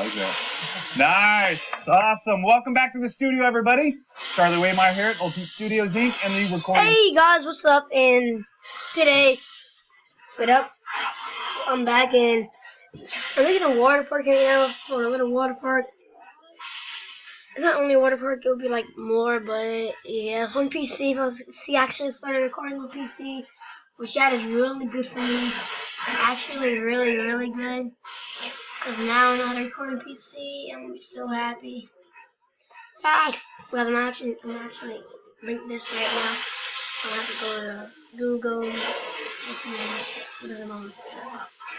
like that. Nice. Awesome. Welcome back to the studio, everybody. Charlie Waymire here at OP Studios Inc. and the recording. Hey guys, what's up? And today, I'm back and I'm making a water park right now. Or a little water park. It's not only a water park, it would be like more, but yeah, it's on PC. If I was actually started recording on PC, which that is really good for me. Actually, really good. Because now I know how to record on PC, I'm gonna be so happy. Because I'm actually link this right now. I have to go to Google. What is it on?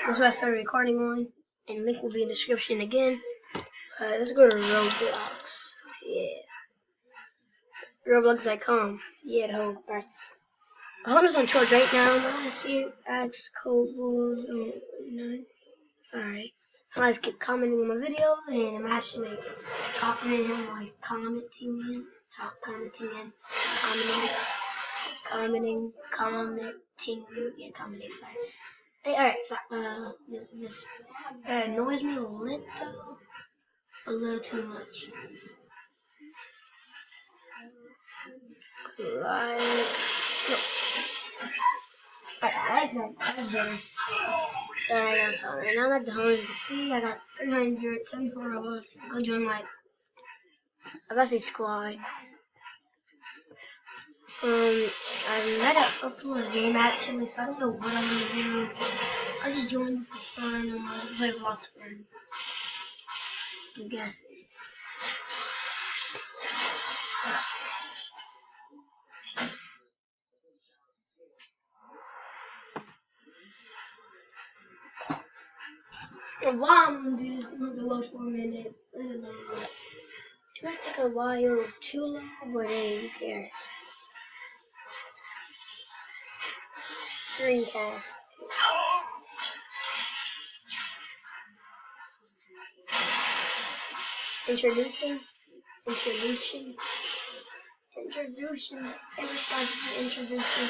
This is what I started recording on, and link will be in the description again. Let's go to Roblox. Yeah. Roblox.com. Yeah, the whole. Alright. Hold on charge right now. Let's see. X code rules. Alright. I just keep commenting on my video, and I'm actually talking to him while he's commenting in. Commenting. Hey, alright, so, this annoys me a little too much. Like, no. I like that. That's better. Alright, I'm sorry. Now I'm at the home. You can see I got 374 Robux. Go join my, I gotta say squad. I'm not gonna upload a game actually, so I don't know what I'm gonna do. I just joined this for fun and I play Roblox Fun. I guess. While I'm gonna do this, I'm gonna load for a minute. It might take a while too long, but hey, who cares? Screencast. Introduction. Every starts with introduction.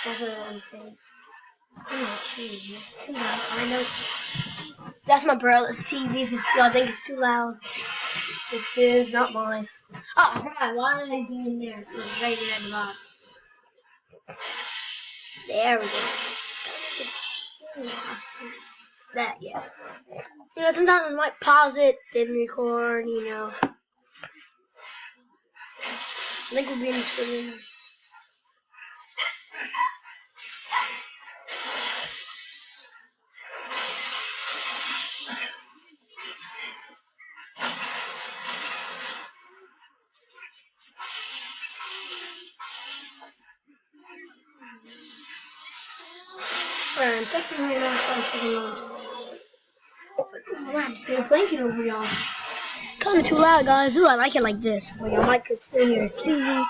That's what I'm saying. It's too loud. I know. That's my brother's TV because y'all think it's too loud. It's his, not mine. Oh, I forgot. Why did I do in there? It was right there at the bottom. There we go. That, yeah. You know, sometimes I might pause it, then record, you know. Link will be in the screen. I'm texting right now. I'm gonna have to put a blanket over y'all. Kinda too loud, guys. Ooh, I like it like this. Where your mic could still hear TV.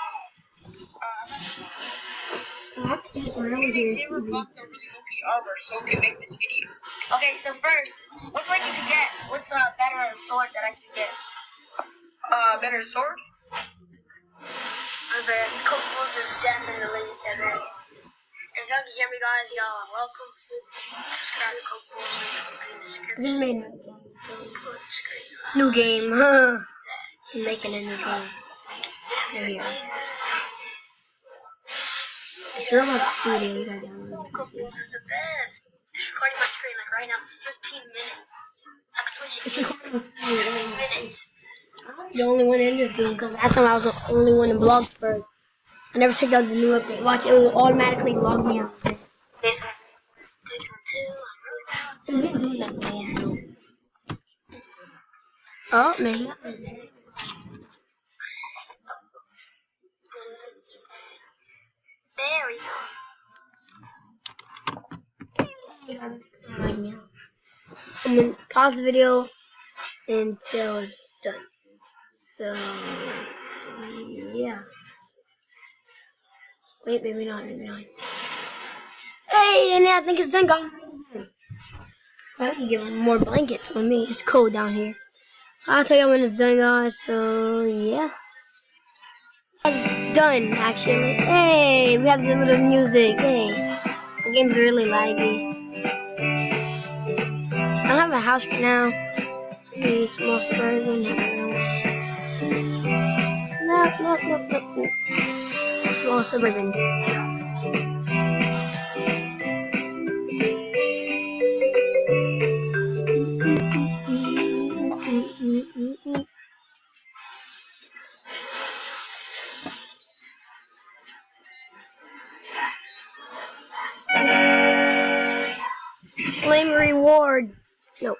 I can't really hear Zero blocked a really OP armor, so we can make this video. Okay, so first, what's what you can get? What's a better sword that I can get? Better sword? The best. Code rules is definitely the best. If y'all can hear me, guys, y'all are welcome. Subscribe to Code Rules in the description. Just made a new game. I'm making a new game. There you go. If you're on studio, you gotta download Code Rules is the best. It's recording my screen like right now for 15 minutes. It's like switching games. 15 minutes. I'm the only one in this game because last time I was the only one in Bloxburg. I never checked out the new update. Watch, it will automatically log me out. This one. I'm really doing that, man. Oh, maybe. There we go. You guys don't like me. I'm gonna pause the video until it's done. So, yeah. Wait, maybe not. Hey, and I think it's done, guys. I need to get more blankets on me. It's cold down here. So I'll tell you when it's done, guys. So, yeah. It's done, actually. Hey, we have the little music. Hey, the game's really laggy. I don't have a house right now. The small suburban. No. Small suburban. Claim reward. No.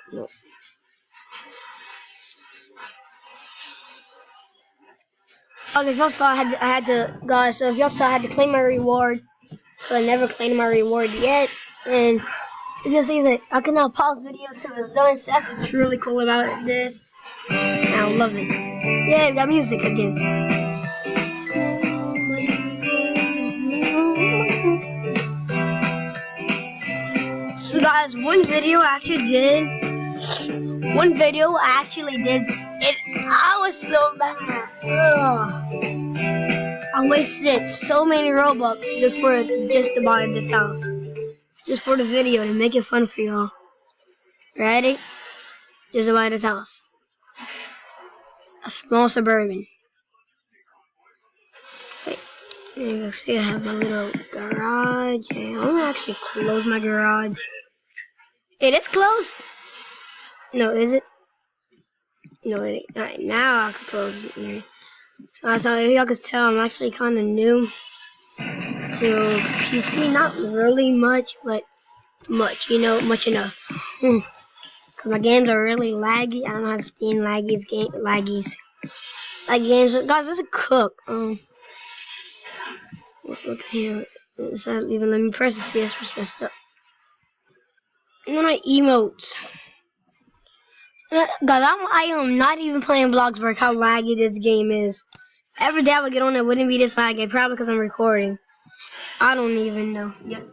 Okay, if y'all saw, I had to, guys. So if y'all saw, I had to claim my reward. So I never claimed my reward yet, and you can see that I can now pause videos till it's done. So that's what's really cool about this. I love it. Yeah, we got music again. So guys, one video I actually did, and I was so mad. I wasted so many Robux just to buy this house. Just for the video, to make it fun for y'all. Ready? Just to buy this house. A small suburban. Wait, you can see I have my little garage. And I'm gonna actually close my garage. It is closed? No, is it? No, it ain't. Alright, now I can close it here. So if y'all can tell, I'm actually kind of new to PC. Not really much, but much. You know, much enough. Cause my games are really laggy. I don't know how to stand laggy games. Guys, let's cook. Let's look here. Even let me press the CS for messed up. And then I emotes. Guys, I am not even playing Bloxburg. How laggy this game is. Every day I would get on it, wouldn't be this laggy. Probably because I'm recording. I don't even know. Yep.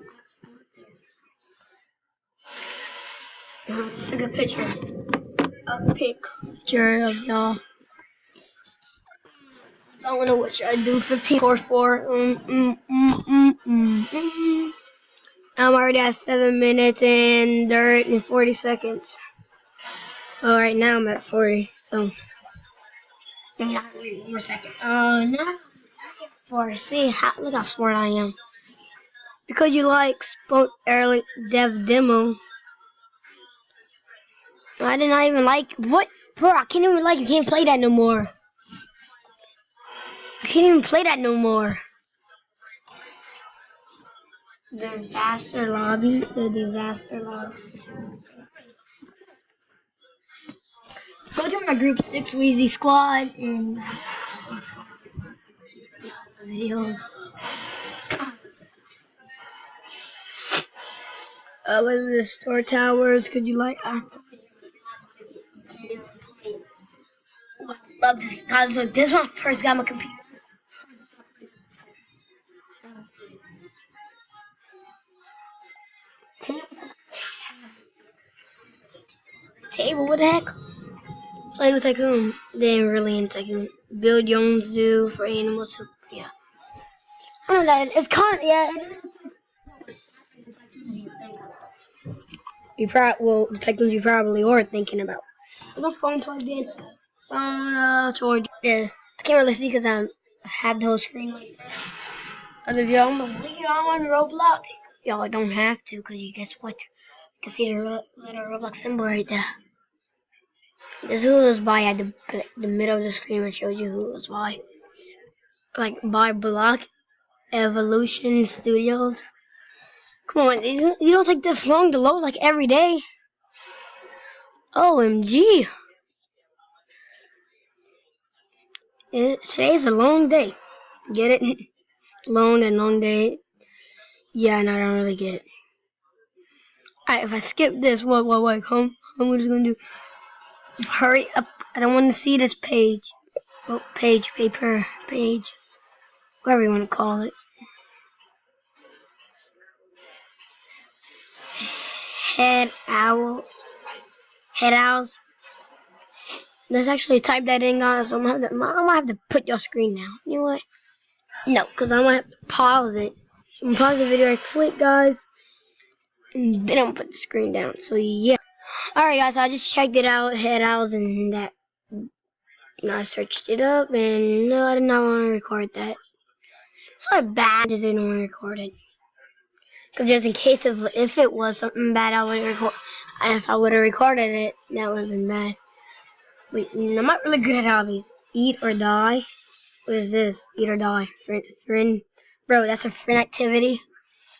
Took a picture of y'all. I don't know what should I do. 15 course 4. I'm already at 7 minutes and 40 seconds. Oh, right now I'm at 40. So maybe not one more second. No. 4. See look how smart I am. Because you like spoke early dev demo. I did not even like what, bro. I can't even you can't play that no more. I can't even play that no more. The disaster lobby. Go to my group 6 Wheezy Squad and videos. What is this? Store Towers. Could you like? Love this. Guys, look, this is when I first got my computer. Table, what the heck? Playing with Tycoon. They ain't really in Tycoon. Build your own zoo for animals. Yeah. I don't know that. It's kind of, yeah. The Tycoons you probably are thinking about. Is my phone plugged in? Phone charge. Yes. I can't really see because I had the whole screen like that. Other of y'all on Roblox. Y'all don't have to because you guess what? You can see the little Roblox symbol right there. This who was by at the middle of the screen and shows you who was by. Like by Block Evolution Studios. Come on, you don't take this long to load like every day. OMG. Today's a long day. Get it? Long day. Yeah, no, I don't really get it. Alright, if I skip this, what, come? I'm just gonna do. Hurry up. I don't want to see this page. Oh, page. Whatever you want to call it. Head owls. Let's actually type that in, guys. I'm gonna have to put your screen down. You know what? No, because I'm gonna have to pause it. I'm gonna pause the video right quick, guys. And then I'm gonna put the screen down. So yeah. Alright guys, so I just checked it out, head out, and that, I searched it up, and no, I did not want to record that. It's not bad, I just didn't want to record it. Because just in case if it was something bad, I would record. If I would have recorded it, that would have been bad. Wait, I'm not really good at hobbies. Eat or die. What is this? Eat or die. Friend. Bro, that's a friend activity.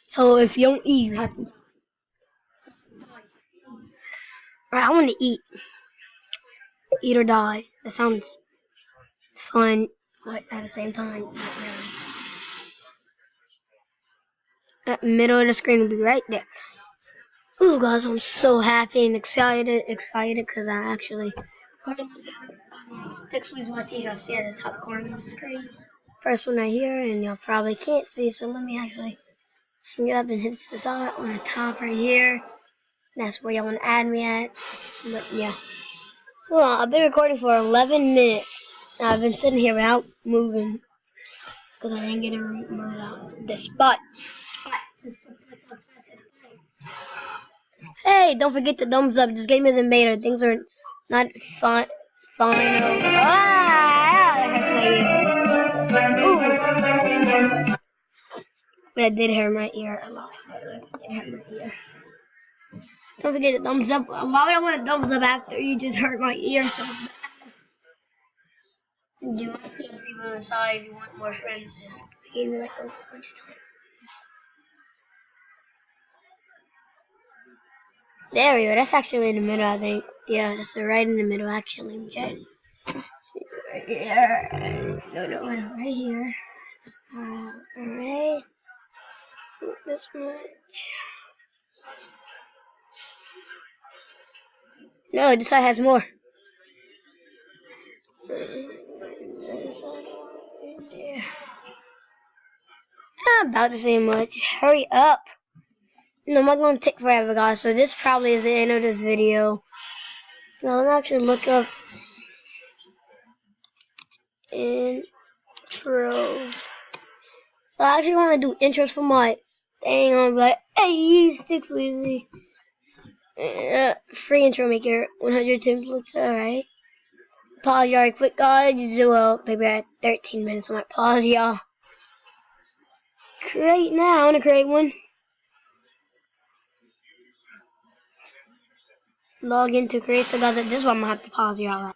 So if you don't eat, you have to die. Alright, I want to eat. Eat or die. That sounds fun, but at the same time, not really. That middle of the screen will be right there. Ooh, guys, I'm so happy and excited because I actually six weeks what you guys see at the top corner of the screen. First one right here, and y'all probably can't see, so let me actually swing it up and hit the dot on the top right here. That's where y'all want to add me at. But yeah. Well, I've been recording for 11 minutes. Now, I've been sitting here without moving because I didn't get to move out the spot. Hey, don't forget the thumbs up. This game isn't beta. Things are not final. That did hurt my ear a lot. It did hurt my ear. Don't forget the thumbs up. Why would I want a thumbs up after you just hurt my ear so bad? Do you want to see people inside? If you want more friends, just give me like a bunch of time. There we go. That's actually in the middle, I think. Yeah, that's right in the middle, actually. Okay. Right here. No, right here. Alright. This much. No, this side has more. This side right there. About the same much. Hurry up. No, I'm not going to take forever, guys. So this probably is the end of this video. Now, let me actually look up intros. So I actually want to do intros for my thing. I'm like, hey, 6 Weezy. Free intro maker, 100 templates, alright. Pause y'all quick, guys. Well, maybe at 13 minutes. I might pause y'all. Create now. I want to create one. Log in to create. So, guys, this is what I'm going to have to pause y'all at.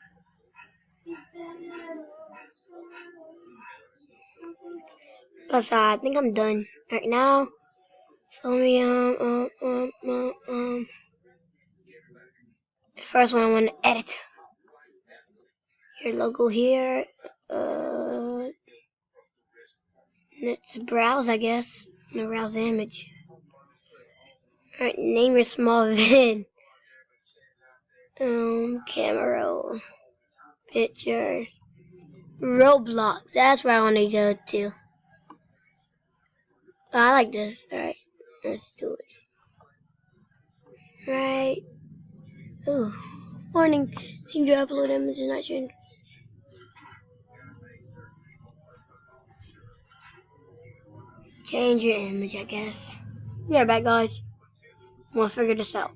Cause I think I'm done right now. So let me first one I want to edit. Your logo here. Let's browse, I guess. I'm gonna browse the image. Alright, name your small vid. Camera roll. Pictures. Roblox. That's where I want to go to. Oh, I like this. Alright, let's do it. Right. Ooh. Warning. Seem to upload images not shown. Change your image, I guess. Yeah, back, guys. We'll figure this out.